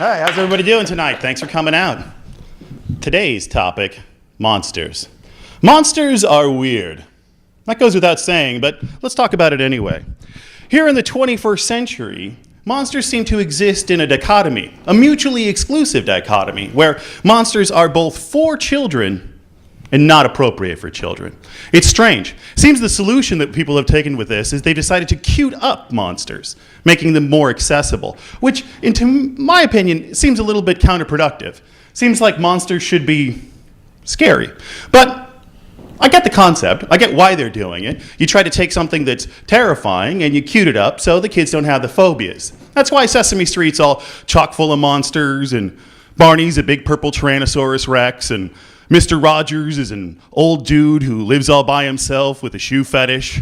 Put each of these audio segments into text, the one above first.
Hi, how's everybody doing tonight? Thanks for coming out. Today's topic, monsters. Monsters are weird. That goes without saying, but let's talk about it anyway. Here in the 21st century, monsters seem to exist in a dichotomy, a mutually exclusive dichotomy, where monsters are both for children and not appropriate for children. It's strange. Seems the solution that people have taken with this is they decided to cute up monsters, making them more accessible, which, into my opinion, seems a little bit counterproductive. Seems like monsters should be scary. But I get the concept. I get why they're doing it. You try to take something that's terrifying and you cute it up so the kids don't have the phobias. That's why Sesame Street's all chock full of monsters, and Barney's a big purple Tyrannosaurus Rex, and Mr. Rogers is an old dude who lives all by himself with a shoe fetish,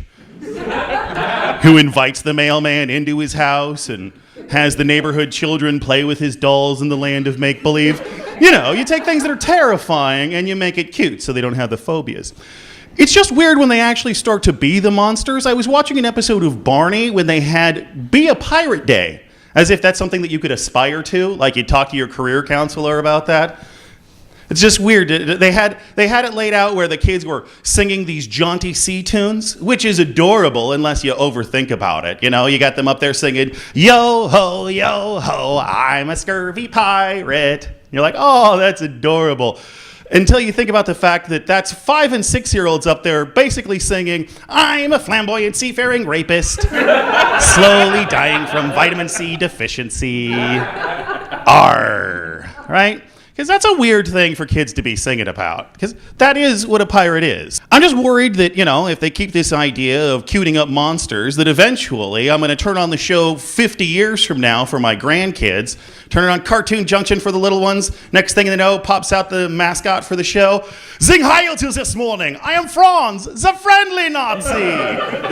who invites the mailman into his house and has the neighborhood children play with his dolls in the land of make-believe. You know, you take things that are terrifying and you make it cute so they don't have the phobias. It's just weird when they actually start to be the monsters. I was watching an episode of Barney when they had Be a Pirate Day, as if that's something that you could aspire to, like you'd talk to your career counselor about that. It's just weird. They had it laid out where the kids were singing these jaunty sea tunes, which is adorable unless you overthink about it. You know, you got them up there singing, yo ho, I'm a scurvy pirate. You're like, oh, that's adorable. Until you think about the fact that that's 5- and 6-year-olds up there basically singing, I'm a flamboyant seafaring rapist, slowly dying from vitamin C deficiency. Arr, right? Because that's a weird thing for kids to be singing about. Because that is what a pirate is. I'm just worried that, you know, if they keep this idea of cuting up monsters, that eventually I'm going to turn on the show 50 years from now for my grandkids, turn it on Cartoon Junction for the little ones. Next thing they know, pops out the mascot for the show. Zing heil to this morning. I am Franz, the friendly Nazi.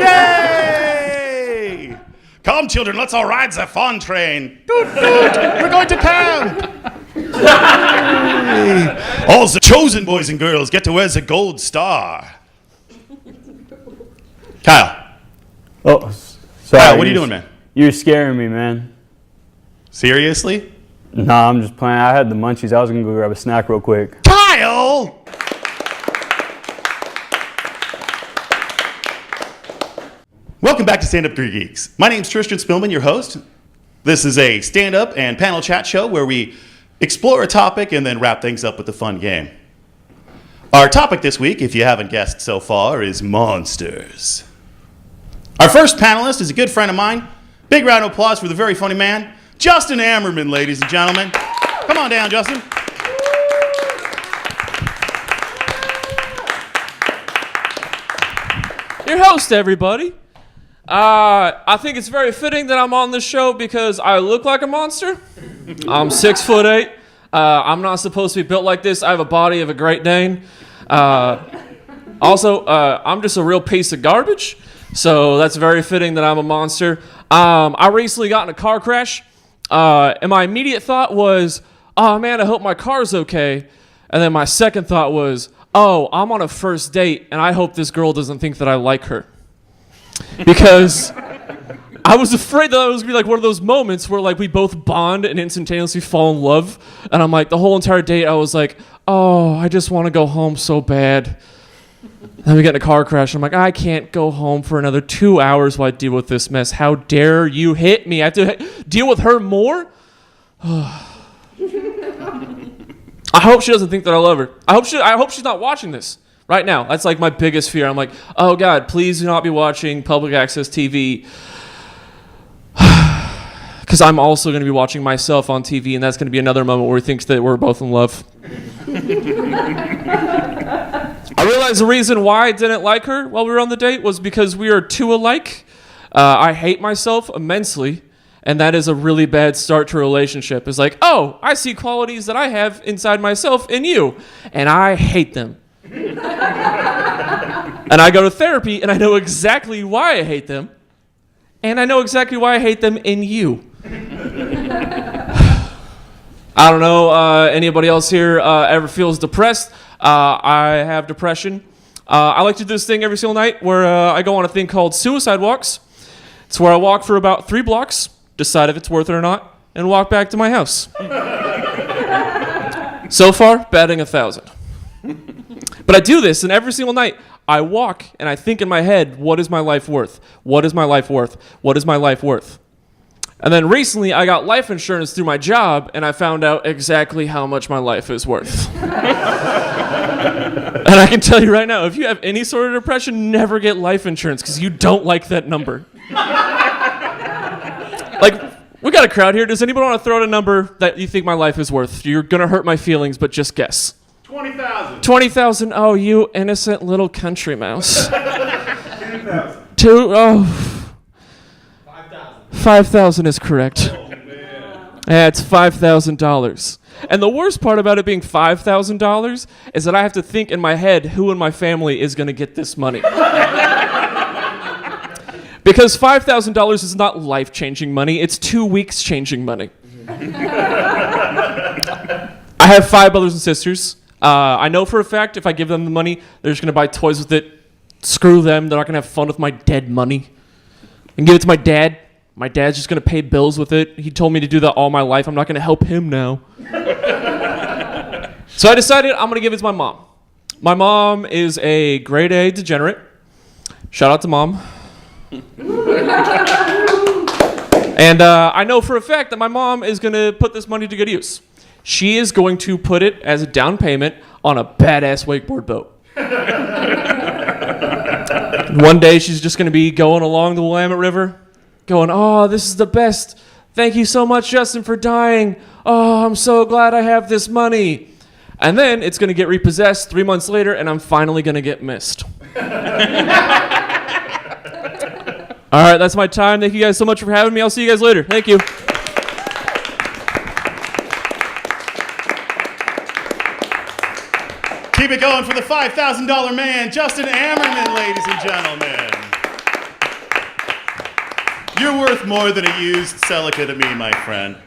Yay! Come, children, let's all ride the fun train. Doot, doot. We're going to camp. All the chosen boys and girls get to wear the gold star. Kyle. Oh, sorry. Kyle, what are you doing, man? You're scaring me, man. Seriously? Nah, I'm just playing. I had the munchies. I was going to go grab a snack real quick. Kyle! Welcome back to Stand Up for Geeks. My name's Tristian Spillman, your host. This is a stand-up and panel chat show where we explore a topic and then wrap things up with a fun game. Our topic this week, if you haven't guessed so far, is monsters. Our first panelist is a good friend of mine. Big round of applause for the very funny man, Justin Ammerman, ladies and gentlemen. Come on down, Justin. Your host, everybody. I think it's very fitting that I'm on this show because I look like a monster. I'm 6'8". I'm not supposed to be built like this. I have a body of a Great Dane. Also, I'm just a real piece of garbage. So that's very fitting that I'm a monster. I recently got in a car crash. And my immediate thought was, oh man, I hope my car's okay. And then my second thought was, oh, I'm on a first date and I hope this girl doesn't think that I like her. Because I was afraid that it was going to be like one of those moments where like we both bond and instantaneously fall in love. And I'm like, the whole entire date, I was like, oh, I just want to go home so bad. Then we get in a car crash. And I'm like, I can't go home for another 2 hours while I deal with this mess. How dare you hit me? I have to deal with her more? I hope she doesn't think that I love her. I hope she's not watching this. Right now, that's like my biggest fear. I'm like, oh God, please do not be watching public access TV. Because I'm also going to be watching myself on TV, and that's going to be another moment where he thinks that we're both in love. I realized the reason why I didn't like her while we were on the date was because we are too alike. I hate myself immensely, and that is a really bad start to a relationship. It's like, oh, I see qualities that I have inside myself in you, and I hate them. And I go to therapy, and I know exactly why I hate them. And I know exactly why I hate them in you. I don't know, anybody else here ever feels depressed? I have depression. I like to do this thing every single night where I go on a thing called suicide walks. It's where I walk for about 3 blocks, decide if it's worth it or not, and walk back to my house. So far, batting 1,000. But I do this, and every single night, I walk and I think in my head, what is my life worth? What is my life worth? What is my life worth? And then recently, I got life insurance through my job, and I found out exactly how much my life is worth. And I can tell you right now, if you have any sort of depression, never get life insurance, because you don't like that number. Like, we got a crowd here. Does anybody want to throw out a number that you think my life is worth? You're going to hurt my feelings, but just guess. 20,000. 20,000. Oh, you innocent little country mouse. 10,000. 5,000 is correct. Oh, man. Yeah, it's $5,000. And the worst part about it being $5,000 is that I have to think in my head who in my family is going to get this money. Because $5,000 is not life-changing money, it's 2 weeks changing money. I have 5 brothers and sisters. I know for a fact if I give them the money, they're just going to buy toys with it. Screw them, they're not going to have fun with my dead money. I can give it to my dad. My dad's just going to pay bills with it. He told me to do that all my life. I'm not going to help him now. So I decided I'm going to give it to my mom. My mom is a grade A degenerate. Shout out to Mom. And I know for a fact that my mom is going to put this money to good use. She is going to put it as a down payment on a badass wakeboard boat. One day she's just going to be going along the Willamette River, going, oh, this is the best. Thank you so much, Justin, for dying. Oh, I'm so glad I have this money. And then it's going to get repossessed 3 months later, and I'm finally going to get missed. All right, that's my time. Thank you guys so much for having me. I'll see you guys later. Thank you. Keep it going for the $5,000 man, Justin Ammerman, ladies and gentlemen. You're worth more than a used Celica to me, my friend.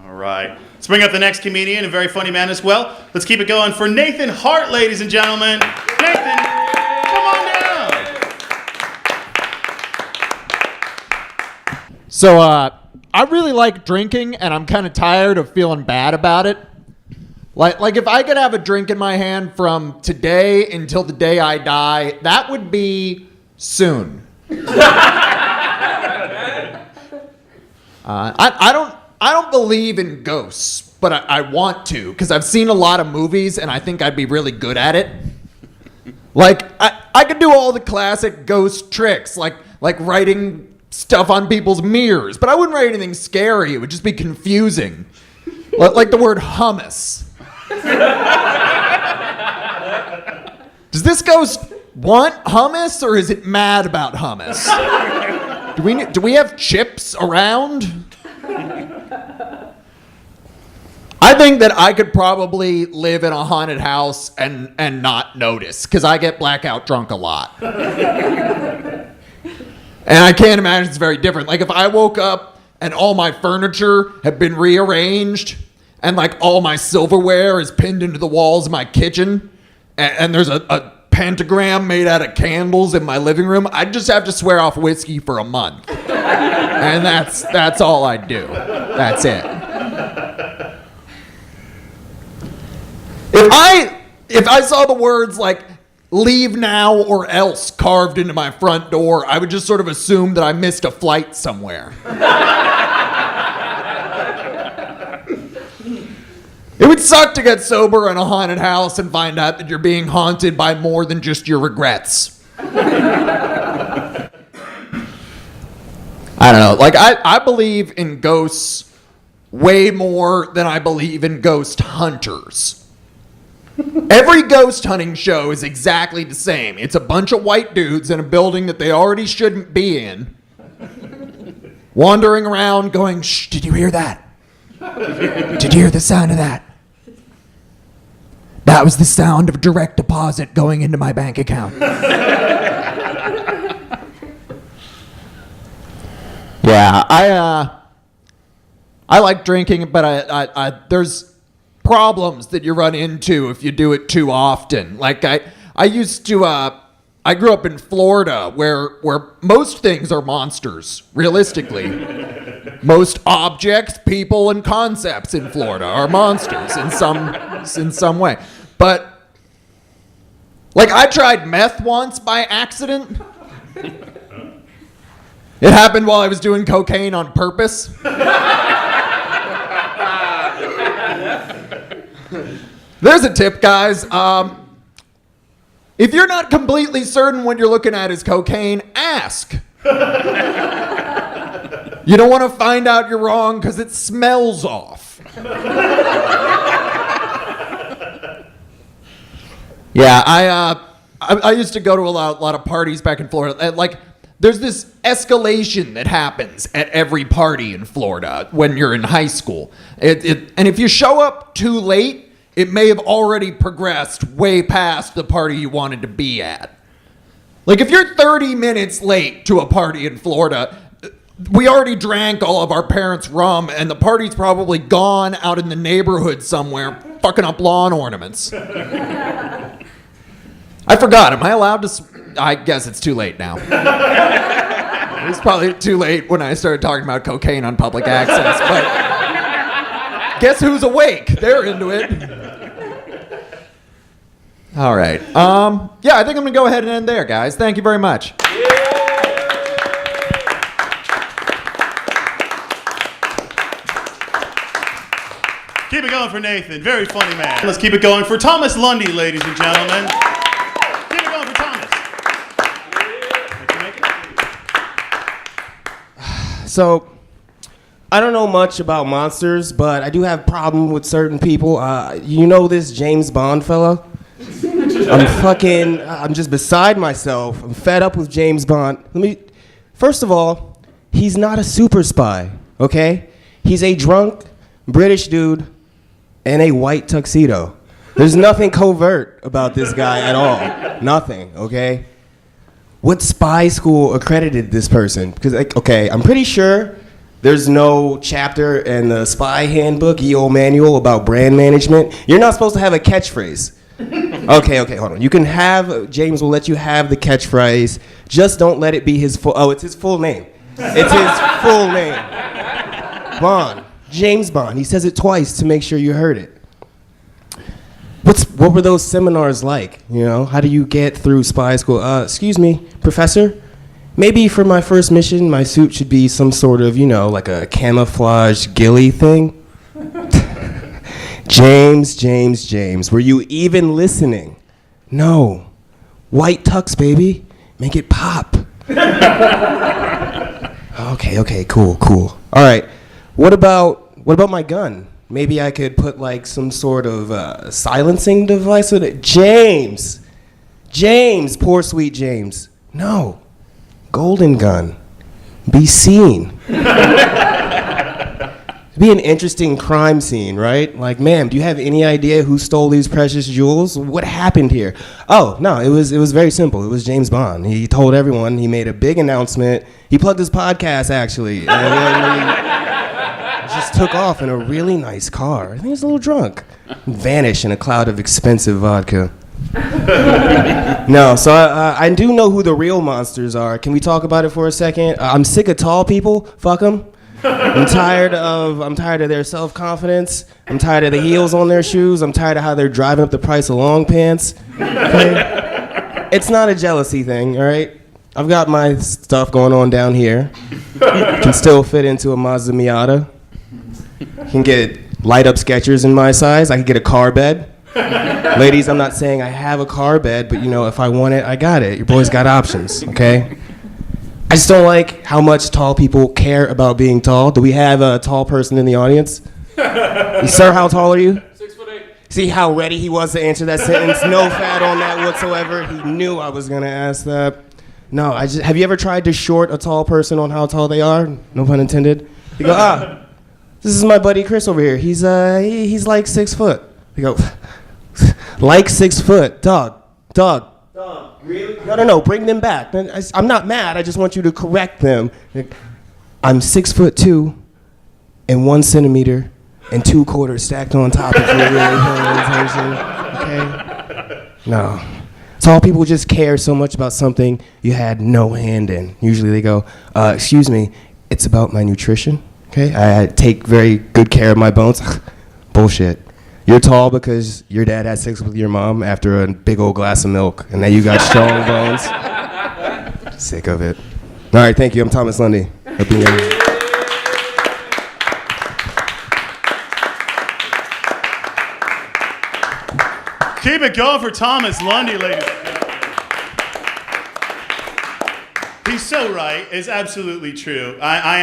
All right. Let's bring up the next comedian, a very funny man as well. Let's keep it going for Nathan Hart, ladies and gentlemen. Nathan, come on down. So, I really like drinking, and I'm kind of tired of feeling bad about it. Like if I could have a drink in my hand from today until the day I die, that would be soon. I don't believe in ghosts, but I want to, because I've seen a lot of movies and I think I'd be really good at it. Like I could do all the classic ghost tricks, like writing stuff on people's mirrors, but I wouldn't write anything scary. It would just be confusing. Like the word hummus. Does this ghost want hummus, or is it mad about hummus? Do we have chips around? I think that I could probably live in a haunted house and not notice, because I get blackout drunk a lot. And I can't imagine it's very different. Like if I woke up and all my furniture had been rearranged, and like all my silverware is pinned into the walls of my kitchen, and there's a pentagram made out of candles in my living room, I'd just have to swear off whiskey for a month. And that's all I'd do. That's it. If I saw the words like leave now or else carved into my front door, I would just sort of assume that I missed a flight somewhere. It would suck to get sober in a haunted house and find out that you're being haunted by more than just your regrets. I don't know. Like, I believe in ghosts way more than I believe in ghost hunters. Every ghost hunting show is exactly the same. It's a bunch of white dudes in a building that they already shouldn't be in, wandering around going, shh, did you hear that? Did you hear the sound of that? That was the sound of direct deposit going into my bank account. Yeah, I like drinking, but I there's problems that you run into if you do it too often. Like I used to I grew up in Florida where most things are monsters, realistically. Most objects, people, and concepts in Florida are monsters in some way. But like I tried meth once by accident. It happened while I was doing cocaine on purpose. There's a tip, guys. If you're not completely certain what you're looking at is cocaine, ask. You don't want to find out you're wrong because it smells off. Yeah, I used to go to a lot of parties back in Florida. Like, there's this escalation that happens at every party in Florida when you're in high school. And if you show up too late, it may have already progressed way past the party you wanted to be at. Like, if you're 30 minutes late to a party in Florida, we already drank all of our parents' rum, and the party's probably gone out in the neighborhood somewhere, fucking up lawn ornaments. I forgot. Am I allowed to? I guess it's too late now. It was probably too late when I started talking about cocaine on public access, but guess who's awake? They're into it. All right. Yeah, I think I'm going to go ahead and end there, guys. Thank you very much. Keep it going for Nathan. Very funny man. Let's keep it going for Thomas Lundy, ladies and gentlemen. Keep it going for Thomas. So, I don't know much about monsters, but I do have a problem with certain people. You know this James Bond fella? I'm just beside myself. I'm fed up with James Bond. First of all, he's not a super spy, okay? He's a drunk British dude in a white tuxedo. There's nothing covert about this guy at all. Nothing, okay? What spy school accredited this person? Because, okay, I'm pretty sure there's no chapter in the spy handbook, EO manual, about brand management. You're not supposed to have a catchphrase. Okay, hold on. You can have, James will let you have the catchphrase. Just don't let it be his it's his full name. It's his full name. Bond. James Bond. He says it twice to make sure you heard it. What were those seminars like? You know, how do you get through spy school? Excuse me, professor? Maybe for my first mission, my suit should be some sort of, you know, like a camouflage ghillie thing. James, were you even listening? No. White tux, baby. Make it pop. Okay, cool. All right. What about my gun? Maybe I could put like some sort of silencing device with it. James, poor sweet James. No. Golden gun. Be seen. It'd be an interesting crime scene, right? Like, ma'am, do you have any idea who stole these precious jewels? What happened here? Oh, no, it was very simple. It was James Bond. He told everyone. He made a big announcement. He plugged his podcast, actually. And then he just took off in a really nice car. I think he was a little drunk. Vanished in a cloud of expensive vodka. No, so I do know who the real monsters are. Can we talk about it for a second? I'm sick of tall people. Fuck them. I'm tired of their self-confidence. I'm tired of the heels on their shoes. I'm tired of how they're driving up the price of long pants. Okay? It's not a jealousy thing, all right? I've got my stuff going on down here. Can still fit into a Mazda Miata. Can get light-up Skechers in my size. I can get a car bed. Ladies, I'm not saying I have a car bed, but, you know, if I want it, I got it. Your boy's got options, okay? I just don't like how much tall people care about being tall. Do we have a tall person in the audience? Sir, how tall are you? 6'8". See how ready he was to answer that sentence? No fat on that whatsoever. He knew I was going to ask that. No, have you ever tried to short a tall person on how tall they are? No pun intended. You go, this is my buddy Chris over here. He's like 6 foot. You go, like 6 foot. Dog. Really? No, bring them back. I'm not mad, I just want you to correct them. I'm 6'2" and 1 centimeter and 2 quarters stacked on top if you're really paying attention, okay? No. Tall people just care so much about something you had no hand in. Usually they go, excuse me, it's about my nutrition. Okay, I take very good care of my bones. Bullshit. You're tall because your dad had sex with your mom after a big old glass of milk, and now you got strong bones. Sick of it. All right, thank you. I'm Thomas Lundy. Hope you know. Keep it going for Thomas Lundy, ladies. He's so right. It's absolutely true. I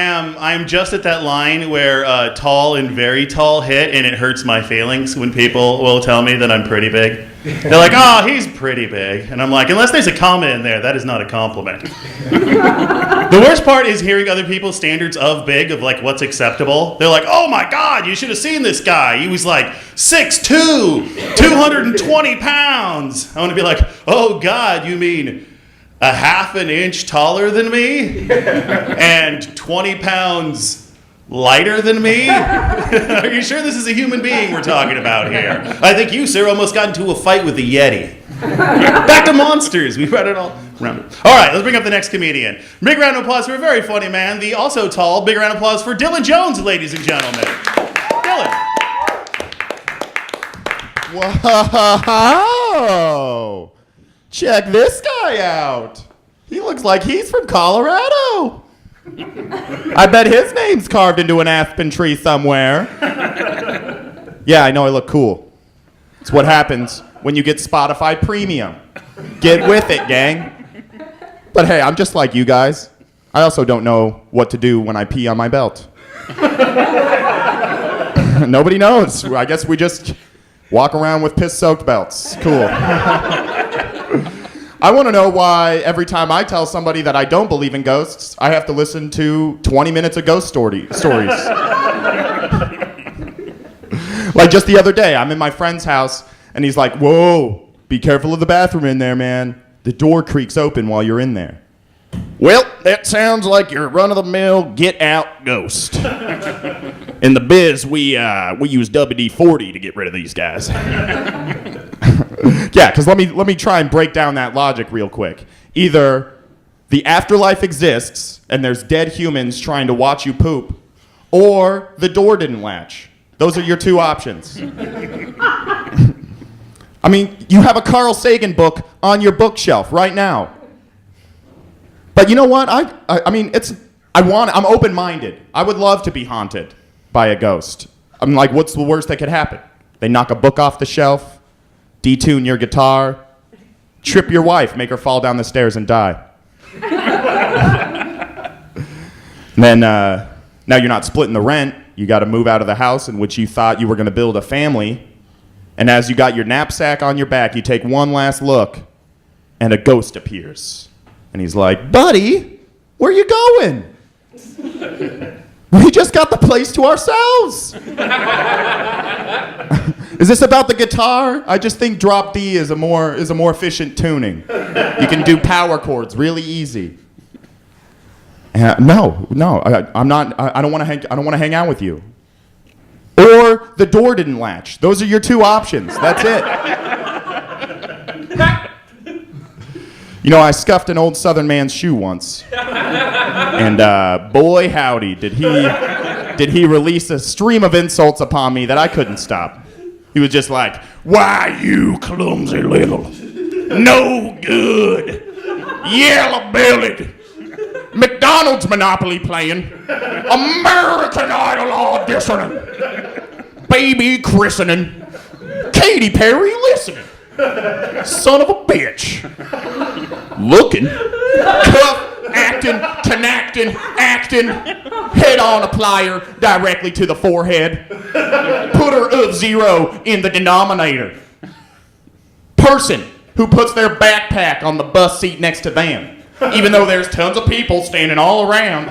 am just at that line where tall and very tall hit, and it hurts my feelings when people will tell me that I'm pretty big. They're like, oh, he's pretty big. And I'm like, unless there's a comma in there, that is not a compliment. The worst part is hearing other people's standards of big, of like what's acceptable. They're like, oh my God, you should have seen this guy. He was like 6'2", 220 pounds. I want to be like, oh God, you mean a half an inch taller than me and 20 pounds lighter than me? Are you sure this is a human being we're talking about here? I think you, sir, almost got into a fight with a Yeti. Back to monsters. We've read it all. All right, let's bring up the next comedian. Big round of applause for a very funny man, the also tall. Big round of applause for Dylan Jones, ladies and gentlemen. Dylan. Whoa! Check this guy out. He looks like he's from Colorado. I bet his name's carved into an aspen tree somewhere. Yeah, I know I look cool. It's what happens when you get Spotify Premium. Get with it, gang. But hey, I'm just like you guys. I also don't know what to do when I pee on my belt. Nobody knows. I guess we just walk around with piss-soaked belts. Cool. I want to know why every time I tell somebody that I don't believe in ghosts, I have to listen to 20 minutes of ghost stories. Like just the other day, I'm in my friend's house, and he's like, whoa, be careful of the bathroom in there, man. The door creaks open while you're in there. Well, that sounds like your run-of-the-mill get-out ghost. In the biz, we use WD-40 to get rid of these guys. Yeah, because let me try and break down that logic real quick. Either the afterlife exists and there's dead humans trying to watch you poop, or the door didn't latch. Those are your two options. I mean, you have a Carl Sagan book on your bookshelf right now. But you know what? I'm open-minded. I would love to be haunted by a ghost. I'm like, what's the worst that could happen? They knock a book off the shelf, detune your guitar, trip your wife, make her fall down the stairs and die. And then, now you're not splitting the rent. You got to move out of the house in which you thought you were going to build a family. And as you got your knapsack on your back, you take one last look, and a ghost appears. And he's like, buddy, where you going? We just got the place to ourselves. Is this about the guitar? I just think drop D is a more efficient tuning. You can do power chords really easy. No, I'm not. I don't want to hang out with you. Or the door didn't latch. Those are your two options. That's it. You know, I scuffed an old Southern man's shoe once, and boy howdy, did he release a stream of insults upon me that I couldn't stop. He was just like, "Why, you clumsy little, no good, yellow-bellied, McDonald's Monopoly playing, American Idol auditioning, baby christening, Katy Perry listening, son of a bitch, looking, cuff, acting, acting, head on a plier directly to the forehead, putter of zero in the denominator, person who puts their backpack on the bus seat next to them, even though there's tons of people standing all around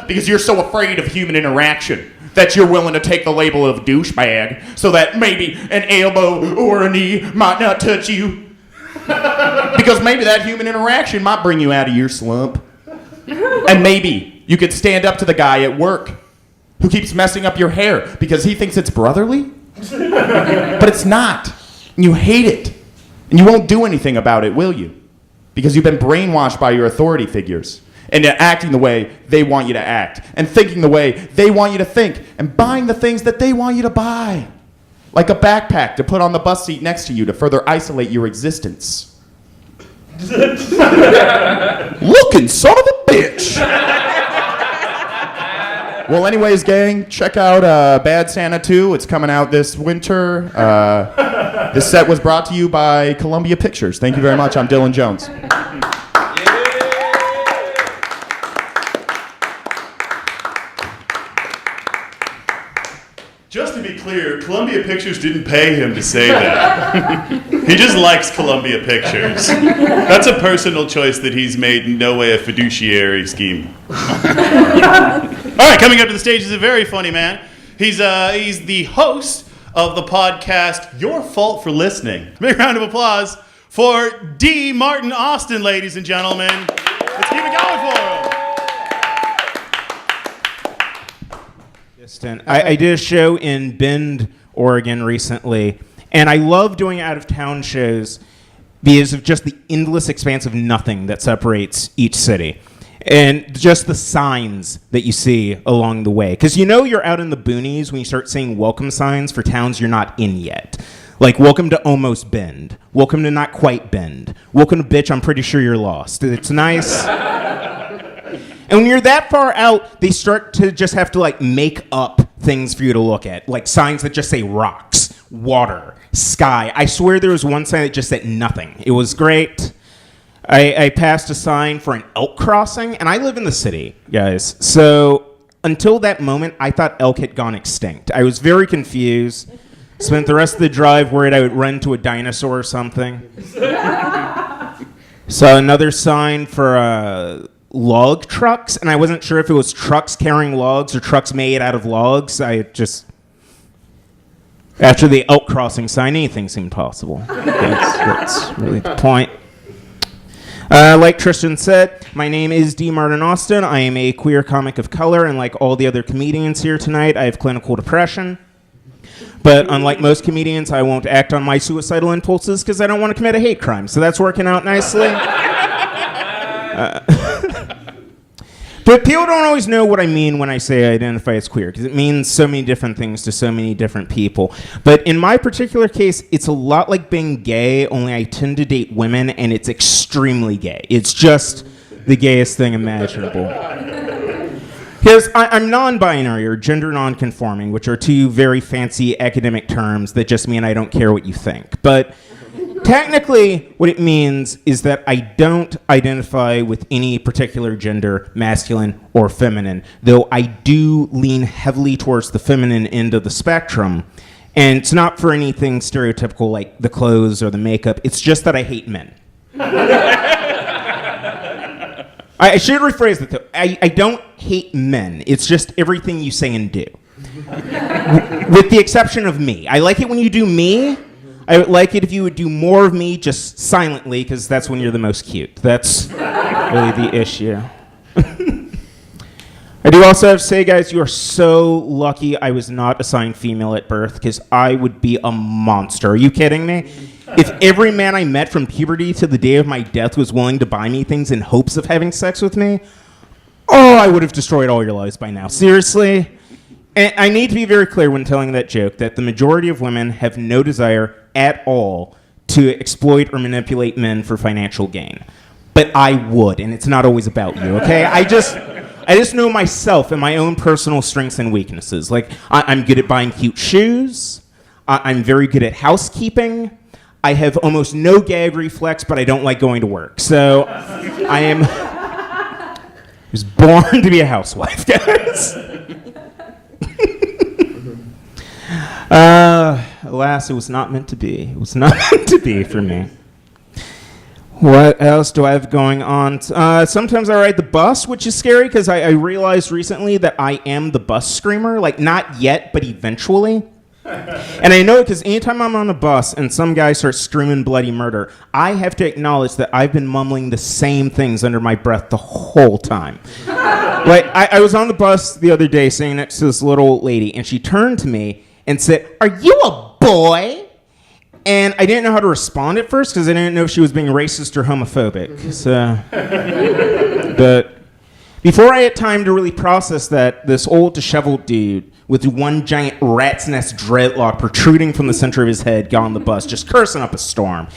because you're so afraid of human interaction that you're willing to take the label of douchebag so that maybe an elbow or a knee might not touch you. Because maybe that human interaction might bring you out of your slump. And maybe you could stand up to the guy at work who keeps messing up your hair because he thinks it's brotherly. But it's not. And you hate it. And you won't do anything about it, will you? Because you've been brainwashed by your authority figures. and acting the way they want you to act, and thinking the way they want you to think, and buying the things that they want you to buy. Like a backpack to put on the bus seat next to you to further isolate your existence. Looking son of a bitch! Well, anyways, gang, check out Bad Santa 2. It's coming out this winter. This set was brought to you by Columbia Pictures. Thank you very much. I'm Dylan Jones. Just to be clear, Columbia Pictures didn't pay him to say that. He just likes Columbia Pictures. That's a personal choice that he's made, in no way a fiduciary scheme. All right, coming up to the stage is a very funny man. He's the host of the podcast Your Fault for Listening. Big round of applause for D. Martin Austin, ladies and gentlemen. Let's keep it going for him. I did a show in Bend, Oregon recently, and I love doing out-of-town shows because of just the endless expanse of nothing that separates each city. And just the signs that you see along the way. Because you know you're out in the boonies when you start seeing welcome signs for towns you're not in yet. Like, welcome to Almost Bend. Welcome to Not Quite Bend. Welcome to Bitch, I'm Pretty Sure You're Lost. It's nice. And when you're that far out, they start to just have to, like, make up things for you to look at. Like signs that just say rocks, water, sky. I swear there was one sign that just said nothing. It was great. I passed a sign for an elk crossing, and I live in the city, guys. So until that moment, I thought elk had gone extinct. I was very confused. Spent the rest of the drive worried I would run into a dinosaur or something. Saw another sign for log trucks, and I wasn't sure if it was trucks carrying logs or trucks made out of logs. After the elk crossing sign, anything seemed possible. That's really the point. Like Tristian said, my name is D. Martin Austin. I am a queer comic of color, and like all the other comedians here tonight, I have clinical depression. But unlike most comedians, I won't act on my suicidal impulses because I don't want to commit a hate crime. So that's working out nicely. But people don't always know what I mean when I say I identify as queer, because it means so many different things to so many different people. But in my particular case, it's a lot like being gay, only I tend to date women, and it's extremely gay. It's just the gayest thing imaginable. I'm non-binary or gender non-conforming, which are two very fancy academic terms that just mean I don't care what you think. But technically, what it means is that I don't identify with any particular gender, masculine or feminine, though I do lean heavily towards the feminine end of the spectrum. And it's not for anything stereotypical like the clothes or the makeup. It's just that I hate men. I should rephrase that, though. I don't hate men. It's just everything you say and do. With the exception of me. I like it when you do me. I would like it if you would do more of me just silently, because that's when you're the most cute. That's really the issue. I do also have to say, guys, you are so lucky I was not assigned female at birth, because I would be a monster. Are you kidding me? If every man I met from puberty to the day of my death was willing to buy me things in hopes of having sex with me, I would have destroyed all your lives by now. Seriously? And I need to be very clear when telling that joke that the majority of women have no desire at all to exploit or manipulate men for financial gain. But I would, and it's not always about you, okay? I just know myself and my own personal strengths and weaknesses. Like, I'm good at buying cute shoes. I'm very good at housekeeping. I have almost no gag reflex, but I don't like going to work. So I was born to be a housewife, guys. Alas, it was not meant to be. It was not meant to be for me. What else do I have going on? Sometimes I ride the bus, which is scary because I realized recently that I am the bus screamer. Like, not yet, but eventually. And I know it because anytime I'm on a bus and some guy starts screaming bloody murder, I have to acknowledge that I've been mumbling the same things under my breath the whole time. Like, I was on the bus the other day sitting next to this little old lady, and she turned to me and said, "Are you a boy?" And I didn't know how to respond at first because I didn't know if she was being racist or homophobic. So, but Before I had time to really process that, this old disheveled dude with one giant rat's nest dreadlock protruding from the center of his head got on the bus, just cursing up a storm.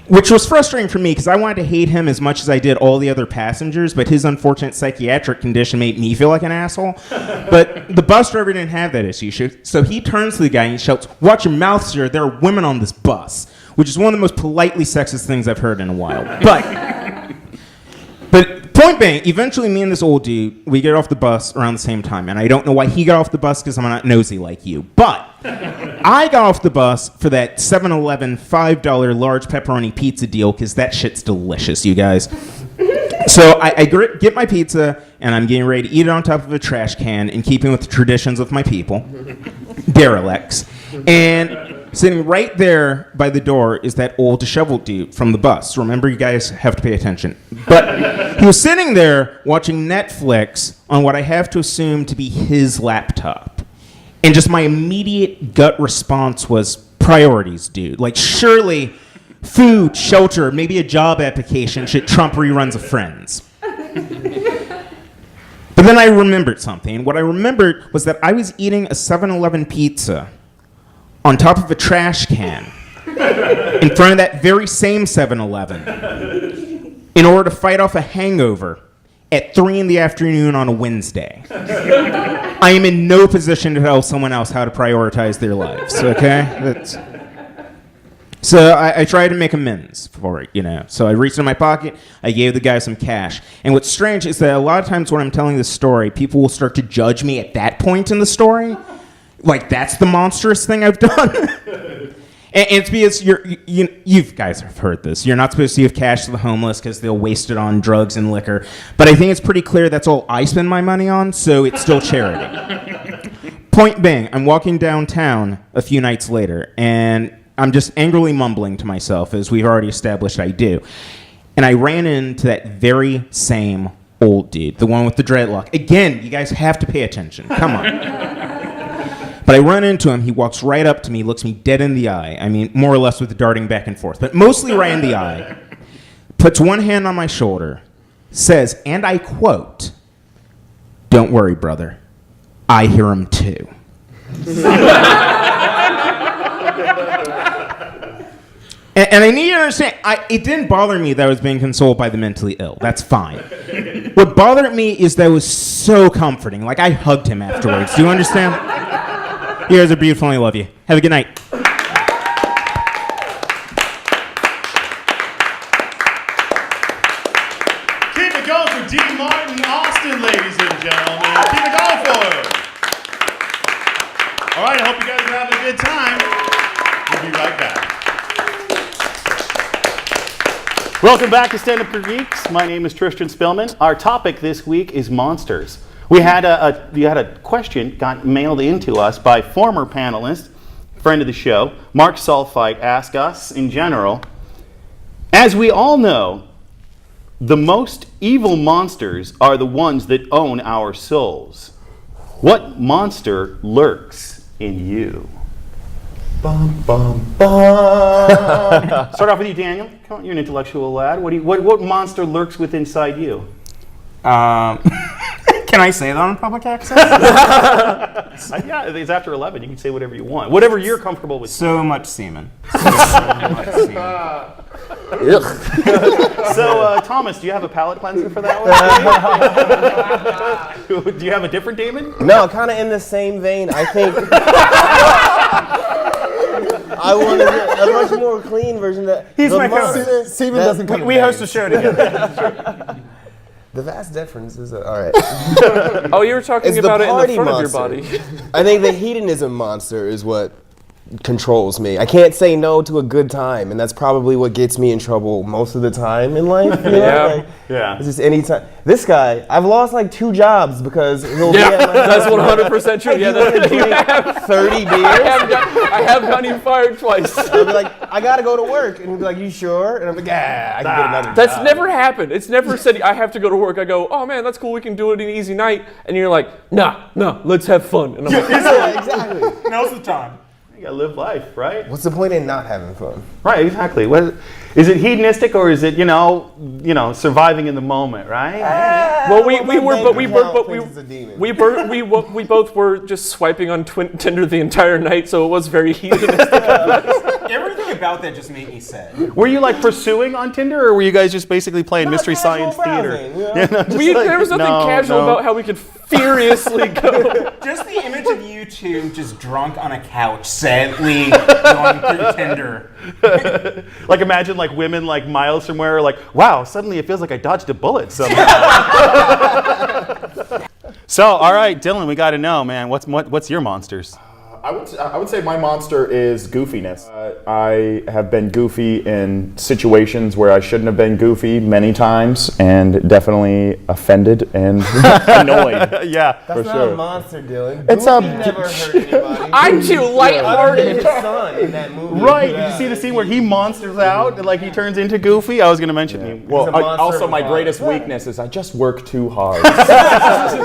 Which was frustrating for me because I wanted to hate him as much as I did all the other passengers, but his unfortunate psychiatric condition made me feel like an asshole. But the bus driver didn't have that issue, so he turns to the guy and he shouts, "Watch your mouth, sir, there are women on this bus," which is one of the most politely sexist things I've heard in a while. But point being, eventually me and this old dude, we get off the bus around the same time, and I don't know why he got off the bus because I'm not nosy like you, but I got off the bus for that 7-Eleven $5 large pepperoni pizza deal because that shit's delicious, you guys. So I get my pizza, and I'm getting ready to eat it on top of a trash can in keeping with the traditions of my people, derelicts. And sitting right there by the door is that old disheveled dude from the bus. Remember, you guys have to pay attention. But he was sitting there watching Netflix on what I have to assume to be his laptop. And just my immediate gut response was, priorities, dude. Like, surely food, shelter, maybe a job application should trump reruns of Friends. But then I remembered something. What I remembered was that I was eating a 7-Eleven pizza on top of a trash can in front of that very same 7-Eleven in order to fight off a hangover at 3 p.m. on a Wednesday. I am in no position to tell someone else how to prioritize their lives, okay? So I tried to make amends for it, you know. So I reached in my pocket, I gave the guy some cash. And what's strange is that a lot of times when I'm telling this story, people will start to judge me at that point in the story. Like, that's the monstrous thing I've done. And it's because you guys have heard this. You're not supposed to give cash to the homeless because they'll waste it on drugs and liquor. But I think it's pretty clear that's all I spend my money on, so it's still charity. Point being, I'm walking downtown a few nights later, and I'm just angrily mumbling to myself, as we've already established I do. And I ran into that very same old dude, the one with the dreadlock. Again, you guys have to pay attention. Come on. But I run into him, he walks right up to me, looks me dead in the eye. I mean, more or less with the darting back and forth, but mostly right in the eye. Puts one hand on my shoulder, says, and I quote, "Don't worry, brother. I hear him too." And I need you to understand, it didn't bother me that I was being consoled by the mentally ill. That's fine. What bothered me is that it was so comforting. Like, I hugged him afterwards. Do you understand? You guys are beautiful. I love you. Have a good night. Keep it going for D. Martin Austin, ladies and gentlemen. Keep it going for him. All right, I hope you guys are having a good time. We'll be right back. Welcome back to Stand Up for Geeks. My name is Tristian Spillman. Our topic this week is monsters. We had a question got mailed into us by former panelist, friend of the show, Mark Sulfite, asked us in general, as we all know, the most evil monsters are the ones that own our souls. What monster lurks in you? Bum, bum, bum. Start off with you, Daniel. Come on, you're an intellectual lad. What monster lurks within inside you? Can I say that on public access? Yeah, it's after 11. You can say whatever you want. Whatever you're comfortable with. So much semen. So, Thomas, do you have a palate cleanser for that one? Do you have a different demon? No, kind of in the same vein. I think I wanted a much more clean version. He's my co-host. Semen doesn't come. We host a show together. The vast difference is all right. Oh, you were talking It's about it in the party front monster. of your body. I think the hedonism monster is what controls me. I can't say no to a good time, and that's probably what gets me in trouble most of the time in life. You know? Yeah. Yeah. It's just any time. This guy, I've lost like 2 jobs because he'll be Yeah, at my that's 100% true. Hey, Yeah, you wanna drink 30 beers? I have gotten you fired twice. I'll be like, I gotta go to work, and he'll be like, you sure? And I'm like, yeah, I can get another That's job. never happened. It's never said, I have to go to work. I go, oh man, that's cool. We can do it an easy night. And you're like, nah, let's have fun. And I'm like, Yeah, exactly. Now's the time. You gotta live life, right? What's the point in not having fun? Right, exactly. What is it hedonistic or is it surviving in the moment, right? Well, we both were just swiping on Tinder the entire night, so it was very hedonistic. Everything about that just made me sad. Were you like pursuing on Tinder, or were you guys just basically playing Mystery Science Theater? There was nothing casual about how we could furiously go. Just the image of you two just drunk on a couch, sadly going through Tinder. Like imagine like women like miles from where like, wow, suddenly it feels like I dodged a bullet somehow. So, all right, Dylan, we got to know, man. What's your monsters? I would say my monster is goofiness. I have been goofy in situations where I shouldn't have been goofy many times, and definitely offended and annoyed. Yeah, That's for not sure. a monster, Dylan. It's Goofy never hurt anybody. I'm too lighthearted. His son in that movie. Right. Did you see the scene where he monsters out and like he turns into Goofy? I was going to mention him. Well, He's a monster also of my a greatest father. weakness is I just work too hard.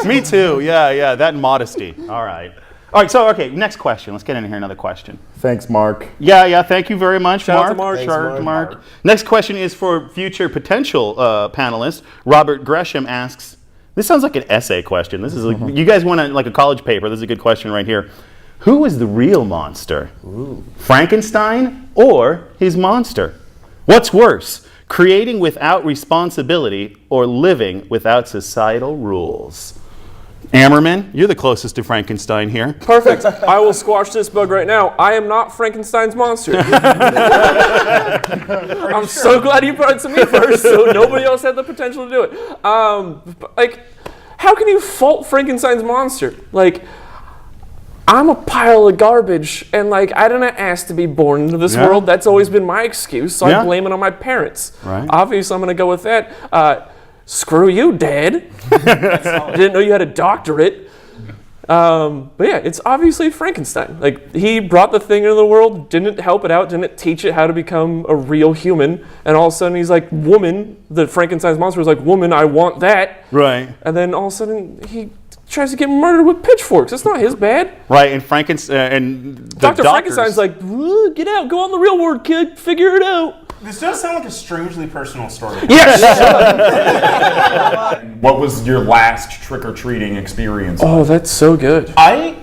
Me too. Yeah. That and modesty. All right. Okay, next question. Let's get in here. Another question. Thanks, Mark. Yeah. Thank you very much, Shout out to Mark. Mark. Thanks, Sure, Mark. Mark. Next question is for future potential panelist. Robert Gresham asks, this sounds like an essay question. This is like, you guys want like a college paper. This is a good question right here. Who is the real monster? Frankenstein or his monster? What's worse, creating without responsibility or living without societal rules? Ammerman, you're the closest to Frankenstein here. Perfect. I will squash this bug right now. I am not Frankenstein's monster. I'm so glad you brought it to me first, so nobody else had the potential to do it. How can you fault Frankenstein's monster? Like, I'm a pile of garbage, and like I didn't ask to be born into this Yeah. world. That's always been my excuse, so Yeah. I blame it on my parents. Right. Obviously, I'm going to go with that. Screw you, Dad. Didn't know you had a doctorate. But yeah, it's obviously Frankenstein. Like, he brought the thing into the world, didn't help it out, didn't teach it how to become a real human, and all of a sudden he's like, woman, the Frankenstein's monster was like, woman, I want that. Right. And then all of a sudden he tries to get murdered with pitchforks. That's not his bad. Right, and Frankenstein and the Dr. doctors- Frankenstein's like, get out, go on the real world, kid, figure it out. This does sound like a strangely personal story. Yes. What was your last trick-or-treating experience? Oh, that's so good. I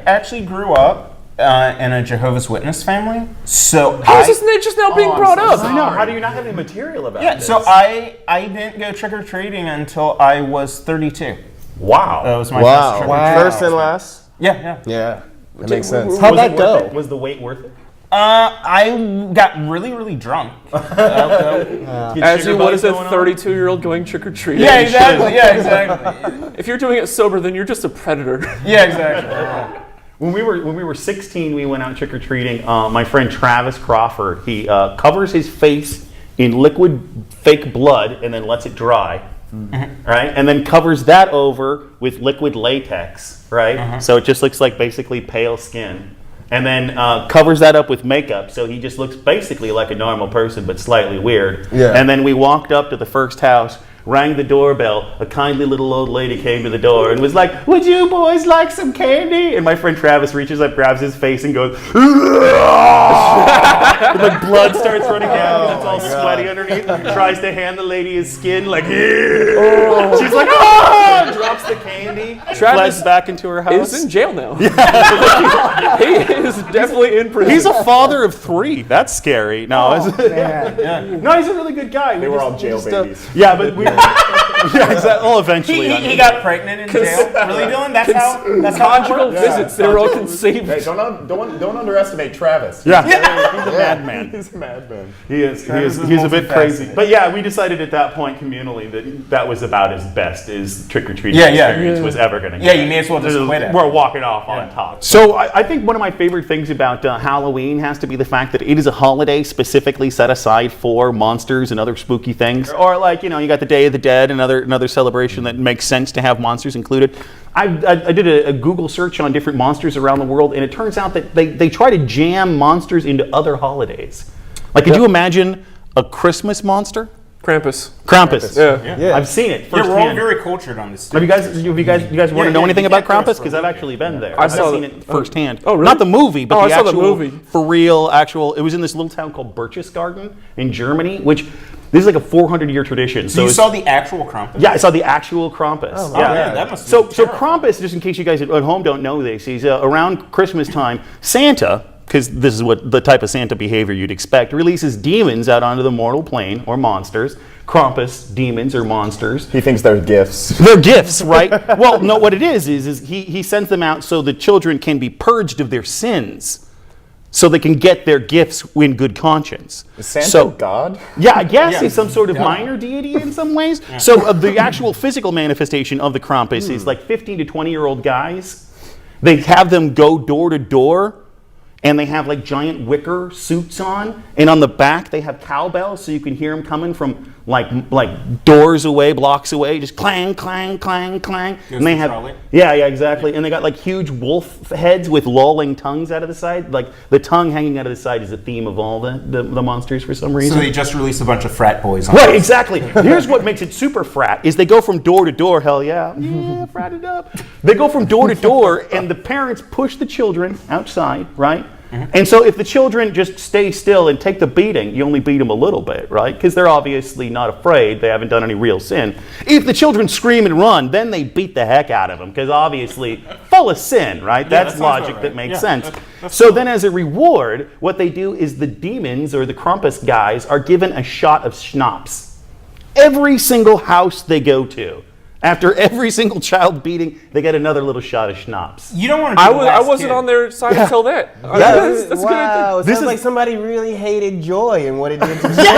actually grew up in a Jehovah's Witness family, so How is this just now being brought up? I know, how do you not have any material about yeah. this? So I didn't go trick or treating until I was 32. Wow. That was my first trick or treat. First and last? Yeah. Yeah. That makes sense. Was How'd it that worth go? it? Was the wait worth it? I got really, really drunk. As you, what is a 32-year-old going trick-or-treating? Yeah, exactly. Yeah, exactly. If you're doing it sober, then you're just a predator. Yeah, exactly. When we were 16, we went out trick-or-treating. My friend Travis Crawford, he covers his face in liquid fake blood and then lets it dry. Right? And then covers that over with liquid latex, right? So it just looks like basically pale skin. And then covers that up with makeup, so he just looks basically like a normal person, but slightly weird. Yeah. And then we walked up to the first house, rang the doorbell. A kindly little old lady came to the door and was like, "Would you boys like some candy?" And my friend Travis reaches up, grabs his face, and goes, and like blood starts running down, and it's all sweaty underneath. Tries to hand the lady his skin, like, she's like, "Ah!" and drops the candy. Travis Flies back into her house. He's in jail now. He is definitely in prison. He's a father of 3. That's scary. No, no, he's a really good guy. They were all jail babies. Yeah, but we. Yeah, exactly. Well, eventually. He got pregnant in jail. Really, Dylan? That's how conjugal visits. They were all conceived. Hey, don't underestimate Travis. Yeah, he's a madman. He's a madman. He is. Travis is He's a bit crazy. multifaceted. But yeah, we decided at that point communally that was about as best as trick-or-treating Yeah, yeah. experience was ever going to Yeah, get. you may as well just quit it. We're walking off on top. So I think one of my favorite things about Halloween has to be the fact that it is a holiday specifically set aside for monsters and other spooky things. Or like, you got the Day of the Dead, another celebration that makes sense to have monsters included. I did a Google search on different monsters around the world, and it turns out that they try to jam monsters into other holidays. Like, could you imagine a Christmas monster? Krampus. Krampus. Yeah. I've seen it Yeah, we're all firsthand. very cultured on this. Have you guys want to know anything you about can't Krampus? throw Because I've actually been there. I I've saw seen it. it firsthand. Oh, really? Not the movie, but Oh, the I saw the actual, movie. for real, actual. It was in this little town called Berchtesgaden in Germany, which this is like a 400-year tradition. So you it's- saw the actual Krampus? Yeah, I saw the actual Krampus. yeah, that must be so terrifying. Krampus, just in case you guys at home don't know this, he's around Christmas time. Santa, because this is what the type of Santa behavior you'd expect, releases demons out onto the mortal plane, or monsters. Krampus, demons or monsters. He thinks they're gifts. They're gifts, right? Well, no, what it is he sends them out so the children can be purged of their sins, so they can get their gifts in good conscience. Is Santa God? Yeah, I guess he's some sort of minor deity in some ways. So the actual physical manifestation of the Krampus is like 15 to 20-year-old guys. They have them go door to door, and they have like giant wicker suits on, and on the back they have cowbells so you can hear them coming from like doors away, blocks away, just clang, clang, clang, clang. And they have yeah, exactly. And they got like huge wolf heads with lolling tongues out of the side. Like the tongue hanging out of the side is the theme of all the monsters for some reason. So they just released a bunch of frat boys on Right, this. exactly. Here's what makes it super frat, is they go from door to door, hell yeah, fratted up. They go from door to door, and the parents push the children outside, right? And so if the children just stay still and take the beating, you only beat them a little bit, right? Because they're obviously not afraid. They haven't done any real sin. If the children scream and run, then they beat the heck out of them, because obviously full of sin, right? That's that sounds logic about that right. makes Yeah, sense. that's So then as a reward, what they do is the demons or the Krampus guys are given a shot of schnapps. Every single house they go to, after every single child beating, they get another little shot of schnapps. You don't want to be I wasn't on their side until that. That's a good Wow, it This sounds is- like somebody really hated joy and what it did to children. You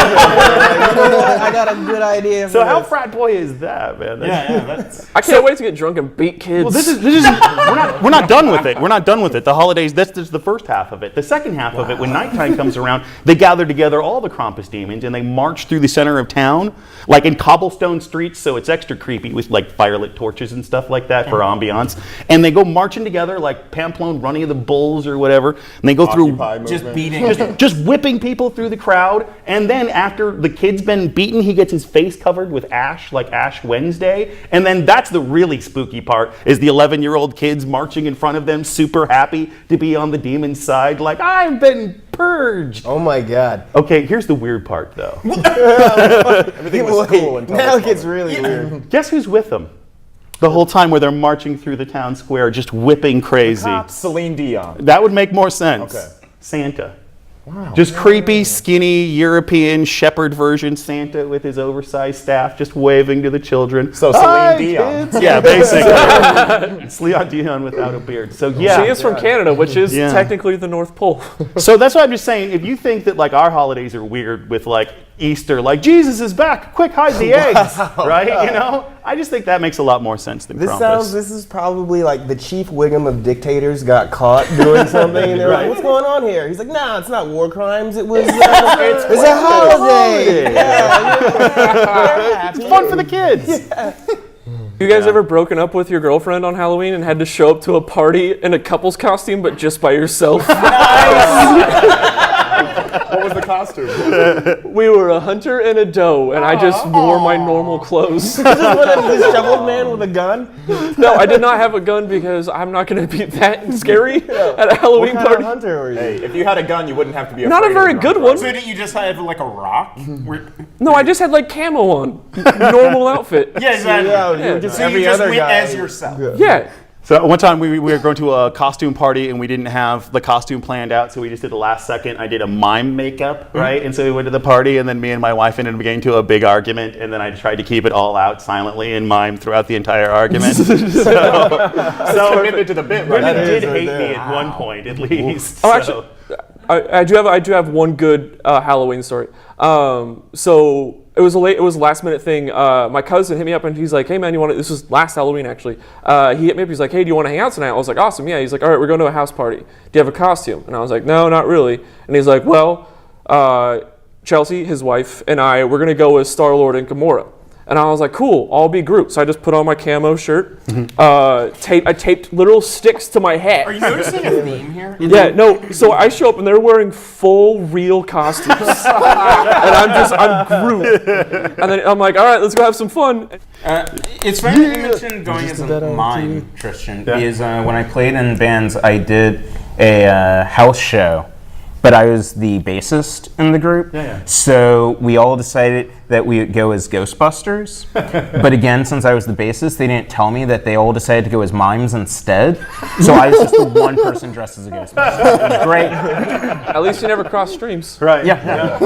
know what? I got a good idea for So how this. frat boy is that, man? That's- I can't wait to get drunk and beat kids. Well, this is we're not done with it. We're not done with it. The holidays, that's just the first half of it. The second half of it, when nighttime comes around, they gather together all the Krampus demons and they march through the center of town, like in cobblestone streets, so it's extra creepy with like firelit torches and stuff like that for ambiance. And they go marching together like Pamplona running of the bulls or whatever. And they go through just beating. just whipping people through the crowd, and then after the kid's been beaten, he gets his face covered with ash, like Ash Wednesday, and then that's the really spooky part, is the 11-year-old kids marching in front of them, super happy to be on the demon's side, like, I've been purged. Oh my God. Okay, here's the weird part, though. Everything was cool until Now this it gets moment. really weird. Guess who's with them? The whole time where they're marching through the town square, just whipping crazy. Celine Dion. That would make more sense. Okay. Santa. Wow. Just creepy, skinny, European shepherd version Santa with his oversized staff just waving to the children. So Celine Hi, Dion. kids. Yeah, basically. It's Leon Dion without a beard. So yeah. She is from Canada, which is Yeah. technically the North Pole. So that's why I'm just saying, if you think that like our holidays are weird with like Easter, like Jesus is back, quick hide the eggs, right? You know, I just think that makes a lot more sense than Krampus. This is probably like the chief Wiggum of dictators got caught doing something, and they're like, "What's going on here?" He's like, "Nah, it's not war crimes. It was, it's a holiday. Yeah, It's fun for the kids. You guys ever broken up with your girlfriend on Halloween and had to show up to a party in a couple's costume, but just by yourself? What was the costume? We were a hunter and a doe, and I just wore my normal clothes. This one of this disheveled man with a gun. No, I did not have a gun because I'm not going to be that scary at a Halloween What kind party. of hunter were you? Hey, if you had a gun, you wouldn't have to be afraid. Not a very of good drunk one. driving. So did you just have like a rock? No, I just had like camo on, normal outfit. Yeah, exactly. Yeah, you were just So every you just other went guy. as yourself. Yeah. So one time we were going to a costume party and we didn't have the costume planned out, so we just did the last second. I did a mime makeup, right? And so we went to the party, and then me and my wife ended up getting into a big argument, and then I tried to keep it all out silently and mime throughout the entire argument. so Commitment to the bit, right? women That did is right hate there. me at one point, at least. Oh, So- actually, I do have one good Halloween story. So it was a last minute thing. My cousin hit me up and he's like, "Hey man, this was last Halloween actually." He hit me up. He's like, "Hey, do you want to hang out tonight?" I was like, "Awesome, yeah." He's like, "All right, we're going to a house party. Do you have a costume?" And I was like, "No, not really." And he's like, "Well, Chelsea, his wife, and I, we're gonna go as Star-Lord and Gamora." And I was like, cool, I'll be Groot. So I just put on my camo shirt. I taped literal sticks to my hat. Are you noticing a theme here? Yeah, no. So I show up and they're wearing full real costumes, and I'm Groot. And then I'm like, all right, let's go have some fun. It's funny that you mentioned going as a mime, Tristian, because when I played in bands, I did a house show, but I was the bassist in the group. So we all decided that we would go as Ghostbusters. But again, since I was the bassist, they didn't tell me that they all decided to go as mimes instead. So I was just the one person dressed as a Ghostbuster. It was great. At least you never cross streams. Right. Yeah.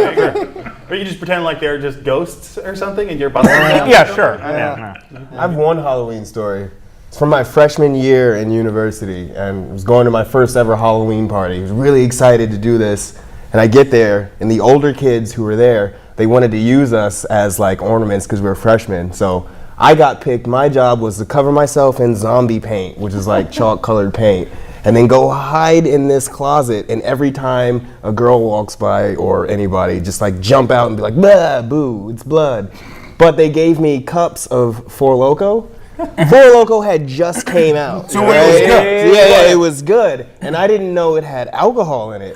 Or you just pretend like they're just ghosts or something and you're busting them. Yeah, sure. Yeah. I have one Halloween story. It's from my freshman year in university, and I was going to my first ever Halloween party. I was really excited to do this, and I get there, and the older kids who were there, they wanted to use us as like ornaments because we were freshmen. So I got picked. My job was to cover myself in zombie paint, which is like chalk-colored paint, and then go hide in this closet. And every time a girl walks by or anybody, just like jump out and be like, "Blah, boo, it's blood." But they gave me cups of Four Loko. Four Loko had just came out. So it was good. Yeah, it was good. And I didn't know it had alcohol in it.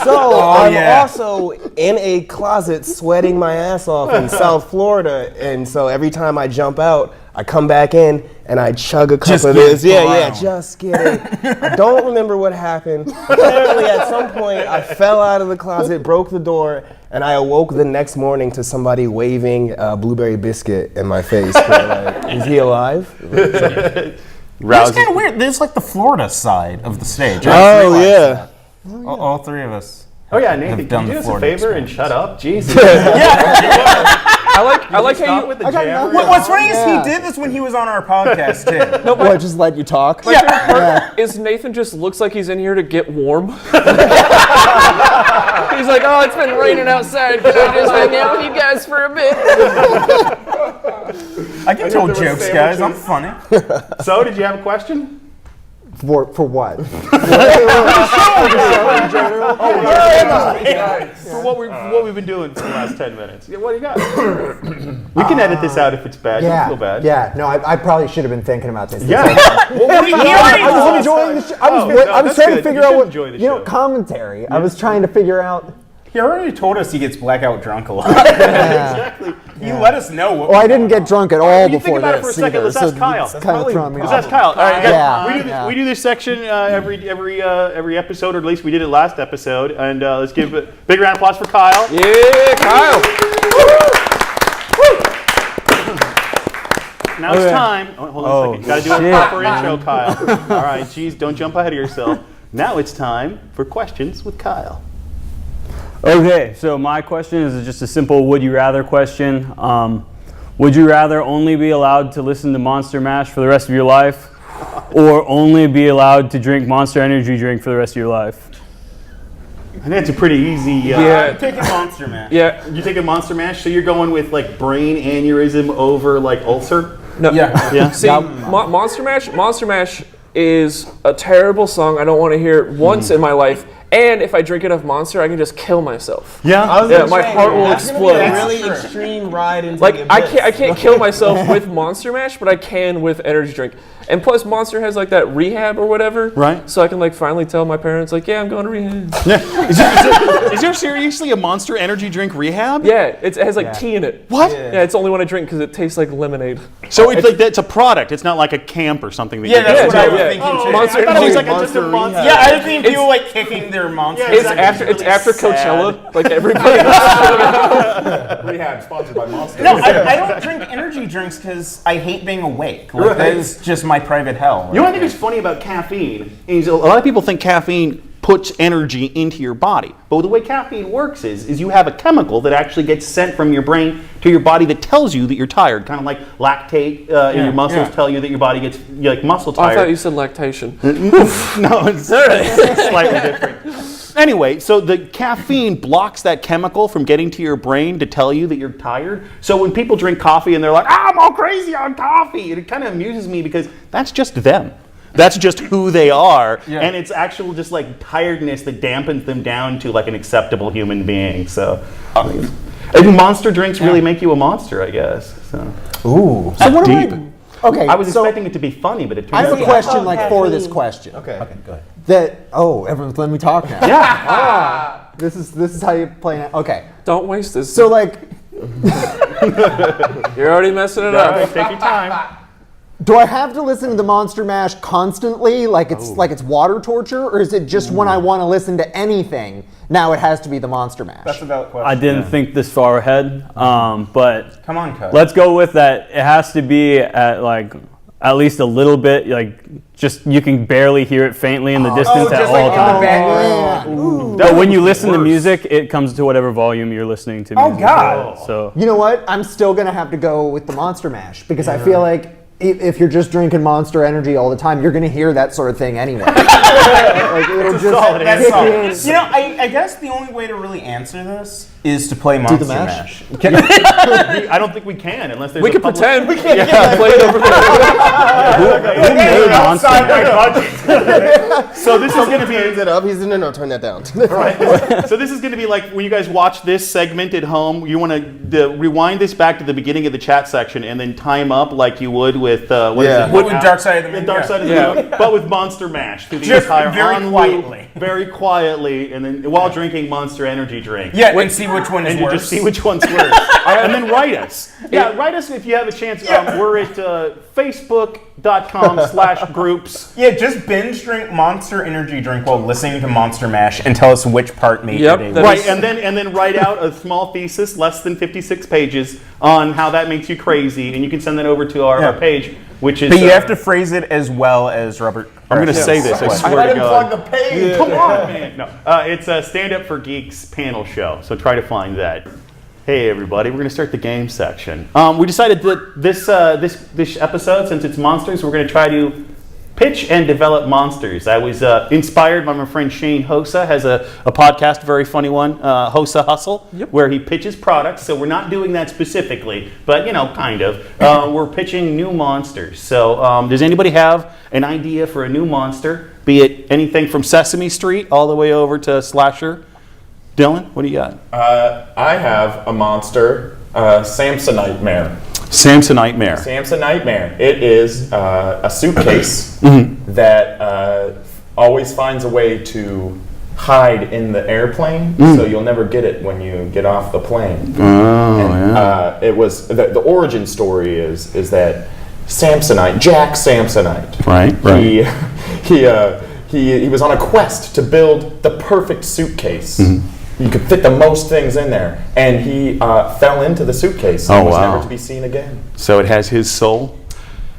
So I'm also in a closet sweating my ass off in South Florida. And so every time I jump out, I come back in and I chug a cup of this. Just kidding. I don't remember what happened. Apparently at some point I fell out of the closet, broke the door, and I awoke the next morning to somebody waving a blueberry biscuit in my face. Like, is he alive? It's kind of weird. There's like the Florida side of the stage. Oh, yeah. All three of us. Oh yeah, Nathan, done can you do the us a Florida favor and experience. shut up? Jesus. I like how you. With the jammer? What's funny is he did this when he was on our podcast too. What, just let you talk? Is Nathan just looks like he's in here to get warm? He's like, oh, it's been raining outside. Can I just hang out with you guys for a bit? I can tell jokes, guys. I'm funny. So, did you have a question? For what? For what we've been doing for the last 10 minutes. Yeah, what do you got? We can edit this out if it's bad. Don't feel bad. Yeah, no, I probably should have been thinking about this. Yeah. I was enjoying the show. I was trying to figure out what, enjoy the show. commentary. I was trying to figure out. He already told us he gets blackout drunk a lot. Exactly. He let us know what. Well, I didn't get drunk at all You think before about it for a this second. either, Let's ask Kyle. it's kind of throwing me Let's off. ask Kyle. All right, guys, Yeah. we do this section every episode, or at least we did it last episode. And let's give a big round of applause for Kyle. Yeah, Kyle. Now it's time. Oh, hold on a second. Got to do a proper intro, Kyle. All right, geez, don't jump ahead of yourself. Now it's time for questions with Kyle. Okay, so my question is just a simple would you rather question. Would you rather only be allowed to listen to Monster Mash for the rest of your life, or only be allowed to drink Monster Energy drink for the rest of your life? I think it's a pretty easy. I'm taking Monster Mash. Yeah. You take a Monster Mash, so you're going with like brain aneurysm over like ulcer. No. Yeah. See, Monster Mash is a terrible song. I don't want to hear it once in my life. And if I drink enough Monster, I can just kill myself. Yeah. My heart will explode. That's a really extreme ride into Like the I abyss. can't kill myself with Monster Mash, but I can with energy drink. And plus, Monster has like that rehab or whatever. Right. So I can like finally tell my parents like, yeah, I'm going to rehab. Yeah. Is there seriously a Monster Energy drink rehab? Yeah, it has like tea in it. What? Yeah, it's the only one I drink because it tastes like lemonade. So it's like it's a product. It's not like a camp or something. That Yeah, you that's go what I to. was yeah. thinking too. Monster I thought it was Energy. like just a monster. Yeah, I was thinking people like kicking their monster. It's after Coachella. Like everybody. Rehab sponsored by Monster. No, I don't drink energy drinks because I hate being awake. Like, that is just my private hell. You know what I think is funny about caffeine is a lot of people think caffeine puts energy into your body. But the way caffeine works is you have a chemical that actually gets sent from your brain to your body that tells you that you're tired. Kind of like lactate in your muscles tell you that your body gets like muscle Oh, I tired. thought you said lactation. No, it's slightly different. Anyway, so the caffeine blocks that chemical from getting to your brain to tell you that you're tired. So when people drink coffee and they're like, I'm all crazy on coffee, and it kind of amuses me because that's just them. That's just who they are. Yeah. And it's actual just like tiredness that dampens them down to like an acceptable human being. So I think Monster drinks really make you a monster, I guess. So Ooh. So what deep. Okay. I was so expecting it to be funny, but it I turned have out a to question like for this question. Okay. Okay, go ahead. That everyone's letting me talk now. Yeah. This is how you play it. Okay. Don't waste this. So like, You're already messing it up. Take your time. do I have to listen to the Monster Mash constantly, like it's water torture, or is it just when I want to listen to anything? Now it has to be the Monster Mash. That's a valid question. I didn't think this far ahead, but Come on, Cut. let's go with that. It has to be at least a little bit, just you can barely hear it faintly in the distance at all times. But when you listen to music, it comes to whatever volume you're listening to. Music God. at. So You know what? I'm still gonna have to go with the Monster Mash because I feel like if you're just drinking Monster Energy all the time, you're gonna hear that sort of thing anyway. It'll just That's kick solid. in. You know, I guess the only way to really answer this is to play Monster mash? Mash. I don't think we can unless there's We a could public- pretend. We can't play it over there. who made Monster? So this is going to be Turns it up. He's no, turn that down. right. So this is going to be like when you guys watch this segment at home. You want to rewind this back to the beginning of the chat section and then time up like you would with what is Yeah. it? What with Dark Side of the Moon? Dark Side of the Yeah. Moon, but with Monster Mash through the Just entire very on loop, quietly. very quietly, and then while drinking Monster Energy drink. Yeah, and see which one is And you worse. just see which one's worse. And then write us. Yeah, write us if you have a chance. We're at facebook.com/groups. Yeah, just binge drink Monster Energy drink while listening to Monster Mash and tell us which part made Yep, your day. that Right, is- and then write out a small thesis, less than 56 pages, on how that makes you crazy, and you can send that over to our page, which is. But you have to phrase it as well as Robert. I'm going to say this. I swear to God. Plug the page. Come on, man. No, it's a Stand Up for Geeks panel show, so try to find that. Hey, everybody, we're going to start the game section. We decided that this episode, since it's monsters, we're going to try to pitch and develop monsters. I was inspired by my friend Shane Hosa, has a podcast, very funny one, Hosa Hustle, where he pitches products. So we're not doing that specifically, but, kind of. We're pitching new monsters. So does anybody have an idea for a new monster, be it anything from Sesame Street all the way over to Slasher? Dylan, what do you got? I have a monster, Samsonite Mare. Samsonite Mare. Samsonite Mare. It is a suitcase that always finds a way to hide in the airplane, so you'll never get it when you get off the plane. It was the origin story is that Samsonite, Jack Samsonite, Right. he was on a quest to build the perfect suitcase. You could fit the most things in there, and he fell into the suitcase and was never to be seen again. So it has his soul?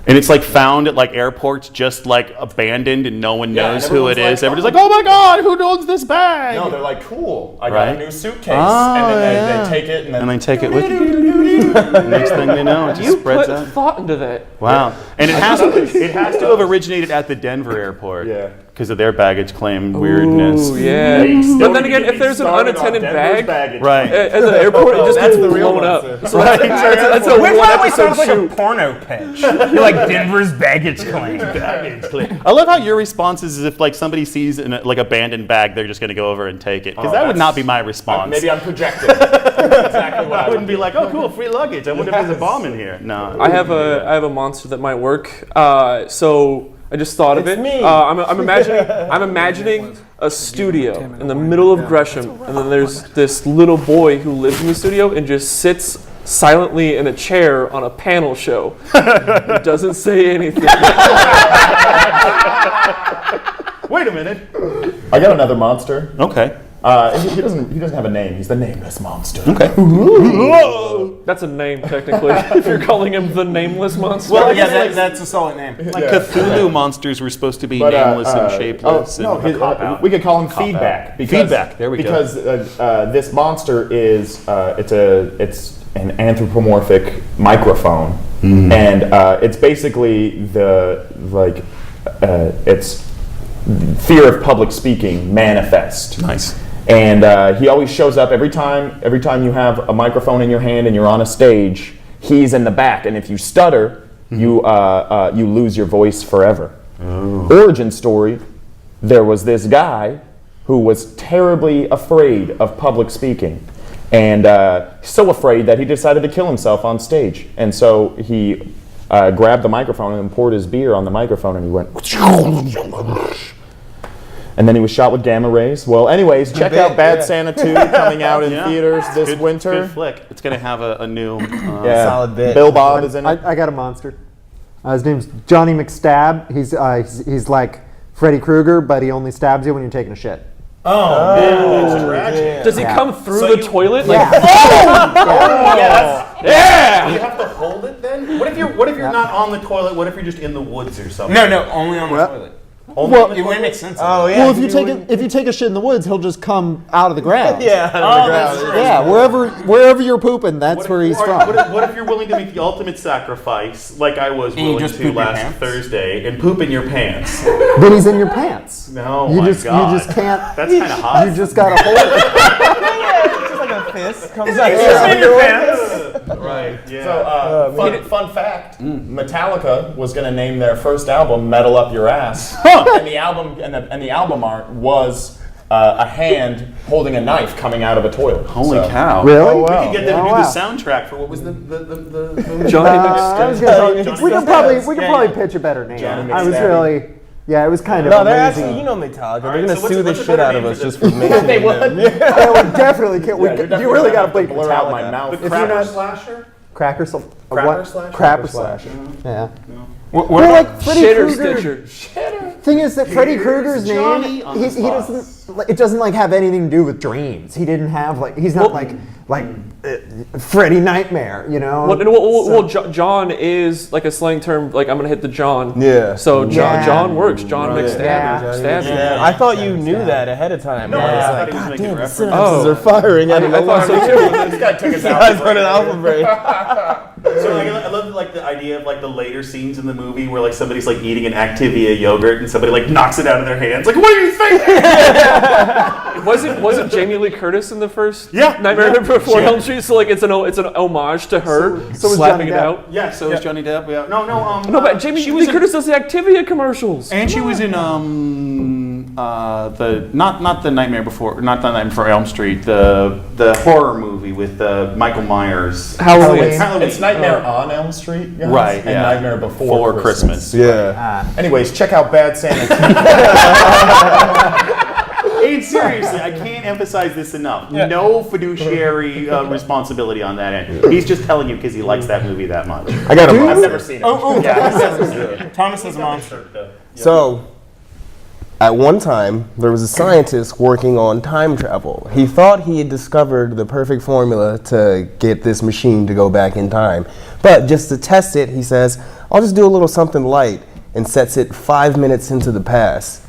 And it's like found at like airports, just like abandoned, and no one knows and who it everyone's is. like, Everybody's like, "Oh my God, who owns this bag?" No, they're like, cool, I got Right. a new suitcase. And then they take it, and then they take it with them. Next thing they know, it just You spreads put out. thought into that. Wow. And it has to have originated at the Denver airport. Yeah. Because of their baggage claim weirdness. Ooh, yeah. But then again, if there's an unattended bag Right. at the airport, it just gets blown up. So that's a Which one always episode sounds like a shoot. porno pitch. You're like Denver's baggage claim. I love how your response is as if like somebody sees an like abandoned bag, they're just going to go over and take it. Because that would not be my response. Maybe I'm projecting. Exactly what I wouldn't be like, "Oh, cool, free luggage. I wonder if there's a bomb in here." No. I have a monster that might work. So I just thought of it. me. I'm imagining a studio in the middle of Gresham, and then there's this little boy who lives in the studio and just sits silently in a chair on a panel show. He doesn't say anything. Wait a minute. I got another monster. Okay. He doesn't have a name. He's the nameless monster. Okay. That's a name, technically, if you're calling him the Nameless Monster. Well, I Yeah, guess that's a solid name. like Cthulhu monsters were supposed to be But, nameless and shapeless. No, and we could call him Feedback. Feedback, there we go. Because this monster is it's an anthropomorphic microphone, and it's basically it's fear of public speaking manifest. Nice. And he always shows up every time you have a microphone in your hand and you're on a stage. He's in the back, and if you stutter, you lose your voice forever. Origin story: there was this guy who was terribly afraid of public speaking, And so afraid that he decided to kill himself on stage. And so he grabbed the microphone and poured his beer on the microphone, and he went. And then he was shot with gamma rays. Well, anyways, check out Bad Santa 2 coming out in theaters this winter. Good flick. It's going to have a new Solid bit. Bill Bob is in it. I got a monster. His name's Johnny McStab. He's like Freddy Krueger, but he only stabs you when you're taking a shit. it's tragic. Does he come through the toilet? Yeah. Yeah. You have to hold it then? What if you're not on the toilet? What if you're just in the woods or something? No, only on the toilet. Well, It wouldn't make sense. Oh yeah. well, if you take a shit in the woods, he'll just come out of the ground. Yeah. That's true. Yeah, wherever you're pooping, that's where he's from. What if you're willing to make the ultimate sacrifice, like I was you willing just to poop your last pants? Thursday, and poop in your pants? Then he's in your pants. No, you my just God. you just can't. That's kind of hot. You just gotta hold it. Just like a fist comes out. Right. Yeah. So, fun fact: Metallica was going to name their first album "Metal Up Your Ass," and the album art was a hand holding a knife coming out of a toilet. Holy cow! Really? Oh, wow. We could get them to do wow. the soundtrack for what was the movie? Johnny I was McStab. gonna say, we could probably pitch a better name. Johnny I was McStabby. really, it was kind of No, they're amazing. actually, you know Metallica. They're right, gonna so what's sue a- the what's a shit better out of name us for just this? for mentioning them. Yeah, we definitely can't. You're definitely You really gonna gotta bleep blur out my Metallica. mouth. The If you're Crapper not- Slasher? Crapper Crapper Slasher? Crapper Slasher. Yeah. What Well, about like Freddy Shitter Krueger. Stitcher. Thing is that Freddy Krueger's name, Johnny on the he doesn't. It doesn't like have anything to do with dreams. He didn't have like. He's not like Freddy Nightmare. You know. Well, John is like a slang term. Like I'm gonna hit the John. Yeah. So Yeah. John works. John McStabby. Yeah. Stabby. Yeah, I thought you knew that ahead of time. No, I was I like, thought he was God making damn, a the reference. synapses are firing out of I thought so nowhere. too. This guy took his Guys on an alpha. alpha break. So I love like the idea of like the later scenes in the movie where like somebody's like eating an Activia yogurt and somebody like knocks it out of their hands. Like, what are you thinking? Wasn't Jamie Lee Curtis in the first Yeah. Nightmare Before Elm Street? So like it's an homage to her So was slapping Johnny it Depp. out. Yeah. So is Johnny Depp. Yeah. No. No, but Jamie she Lee was in- Curtis does the Activia commercials. And she was in the not the Nightmare Before Elm Street, the horror movie with Michael Myers. Halloween. It's Nightmare on Elm Street, guys, Right, and yeah. Nightmare Before Christmas. Yeah. Anyways, check out Bad Santa 2. And seriously, I can't emphasize this enough. No fiduciary responsibility on that end. He's just telling you because he likes that movie that much. I got I've never seen it. Thomas is a monster. So, at one time, there was a scientist working on time travel. He thought he had discovered the perfect formula to get this machine to go back in time. But just to test it, he says, I'll just do a little something light, and sets it 5 minutes into the past.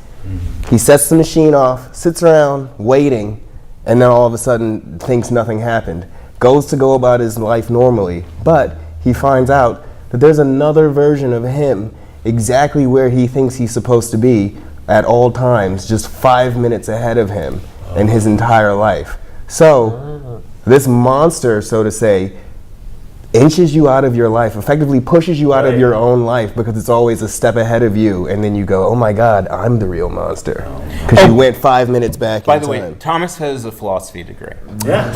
He sets the machine off, sits around, waiting, and then all of a sudden thinks nothing happened. Goes to go about his life normally, but he finds out that there's another version of him exactly where he thinks he's supposed to be at all times, just 5 minutes ahead of him in his entire life. So, this monster, so to say, inches you out of your life, effectively pushes you out of your own life because it's always a step ahead of you, and then you go, oh my God, I'm the real monster. Because you went 5 minutes back By in the way, time. Thomas has a philosophy degree. No,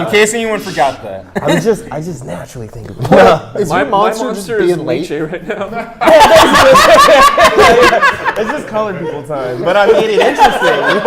In case anyone forgot that. I just naturally think of it. Is My your monster just monster is being late? Nietzsche right now. It's just colored people time, but I made it interesting.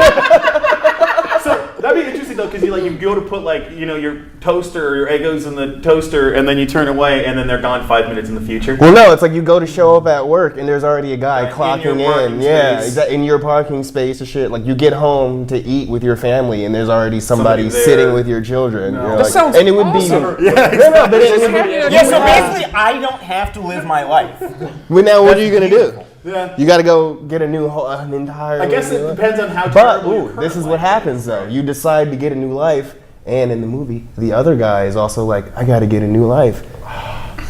So that'd be interesting though, because you go to put your toaster or your Eggos in the toaster, and then you turn away, and then they're gone 5 minutes in the future. Well, no, it's like you go to show up at work, and there's already a guy Right, in clocking your parking in. Yeah, space. exactly, in your parking space or shit. Like you get home to eat with your family, and there's already somebody Somebody there. sitting with your children. You're That like- sounds and it would awesome. be no, but it would be. Yeah, so basically, I don't have to live my life. Well, now what are you gonna do? Yeah. You got to go get an entire. I guess it depends on how. But terrible your ooh, this current is what life happens though. You decide to get a new life, and in the movie, the other guy is also like, I got to get a new life.